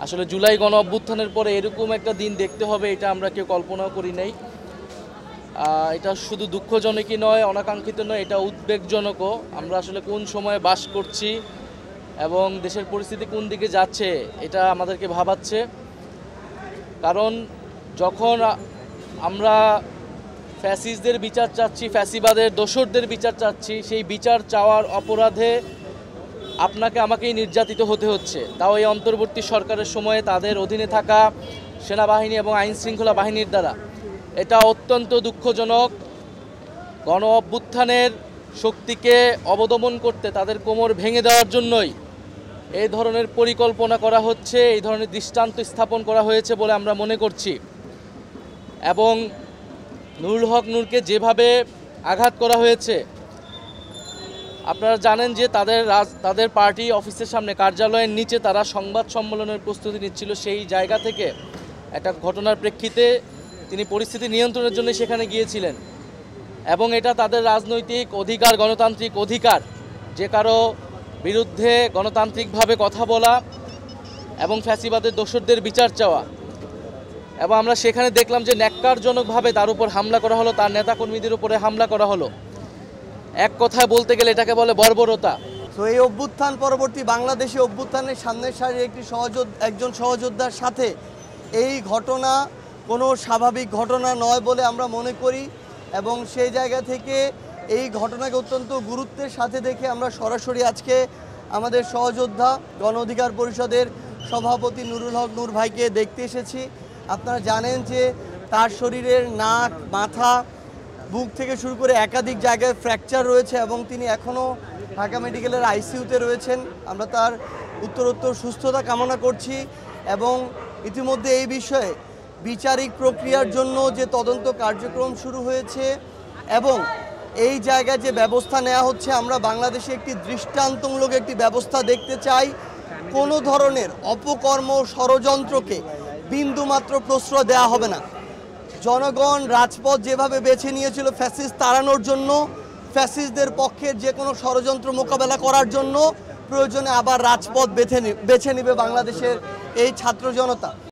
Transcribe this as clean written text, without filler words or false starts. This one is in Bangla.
আসলে জুলাই গণ অভ্যুত্থানের পরে এরকম একটা দিন দেখতে হবে এটা আমরা কেউ কল্পনাও করি নাই। এটা শুধু দুঃখজনকই নয়, অনাকাঙ্ক্ষিত নয়, এটা উদ্বেগজনকও। আমরা আসলে কোন সময়ে বাস করছি এবং দেশের পরিস্থিতি কোন দিকে যাচ্ছে এটা আমাদেরকে ভাবাচ্ছে। কারণ যখন আমরা ফ্যাসিস্টদের বিচার চাচ্ছি, ফ্যাসিবাদের দোসরদের বিচার চাচ্ছি, সেই বিচার চাওয়ার অপরাধে আপনাকে আমাকেই নির্যাতিত হতে হচ্ছে, তাও এই অন্তর্বর্তী সরকারের সময়ে তাদের অধীনে থাকা সেনাবাহিনী এবং আইনশৃঙ্খলা বাহিনীর দ্বারা। এটা অত্যন্ত দুঃখজনক। গণ অভ্যুত্থানের শক্তিকে অবদমন করতে, তাদের কোমর ভেঙে দেওয়ার জন্যই এই ধরনের পরিকল্পনা করা হচ্ছে, এই ধরনের দৃষ্টান্ত স্থাপন করা হয়েছে বলে আমরা মনে করছি। এবং নুরুল হক নূরকে যেভাবে আঘাত করা হয়েছে, আপনারা জানেন যে তাদের পার্টি অফিসের সামনে, কার্যালয়ের নিচে তারা সংবাদ সম্মেলনের প্রস্তুতি নিচ্ছিল। সেই জায়গা থেকে একটা ঘটনার প্রেক্ষিতে তিনি পরিস্থিতি নিয়ন্ত্রণের জন্য সেখানে গিয়েছিলেন। এবং এটা তাদের রাজনৈতিক অধিকার, গণতান্ত্রিক অধিকার, যে কারো বিরুদ্ধে গণতান্ত্রিকভাবে কথা বলা এবং ফ্যাসিবাদের দোসরদের বিচার চাওয়া। এবং আমরা সেখানে দেখলাম যে ন্যাক্কারজনকভাবে তার উপর হামলা করা হলো, তার নেতাকর্মীদের উপরে হামলা করা হলো। এক কথায় বলতে গেলে এটাকে বলে বর্বরতা। তো এই অভ্যুত্থান পরবর্তী বাংলাদেশে অভ্যুত্থানের সামনের সারির একজন সহযোদ্ধার সাথে এই ঘটনা কোনো স্বাভাবিক ঘটনা নয় বলে আমরা মনে করি। এবং সেই জায়গা থেকে এই ঘটনাকে অত্যন্ত গুরুত্বের সাথে দেখে আমরা সরাসরি আজকে আমাদের সহযোদ্ধা গণ অধিকার পরিষদের সভাপতি নুরুল হক নূর ভাইকে দেখতে এসেছি। আপনারা জানেন যে তার শরীরের নাক, মাথা, বুক থেকে শুরু করে একাধিক জায়গায় ফ্র্যাকচার রয়েছে এবং তিনি এখনও ঢাকা মেডিকেলের আইসিইউতে রয়েছেন। আমরা তার উত্তরোত্তর সুস্থতা কামনা করছি এবং ইতিমধ্যে এই বিষয়ে বিচারিক প্রক্রিয়ার জন্য যে তদন্ত কার্যক্রম শুরু হয়েছে এবং এই জায়গায় যে ব্যবস্থা নেওয়া হচ্ছে, আমরা বাংলাদেশে একটি দৃষ্টান্তমূলক একটি ব্যবস্থা দেখতে চাই। কোনো ধরনের অপকর্ম, ষড়যন্ত্রকে বিন্দুমাত্র প্রশ্রয় দেওয়া হবে না। জনগণ রাজপথ যেভাবে বেছে নিয়েছিল ফ্যাসিস্ট তাড়ানোর জন্য, ফ্যাসিস্টদের পক্ষের যে কোনো ষড়যন্ত্র মোকাবেলা করার জন্য প্রয়োজনে আবার রাজপথ বেছে নেবে বাংলাদেশের এই ছাত্র জনতা।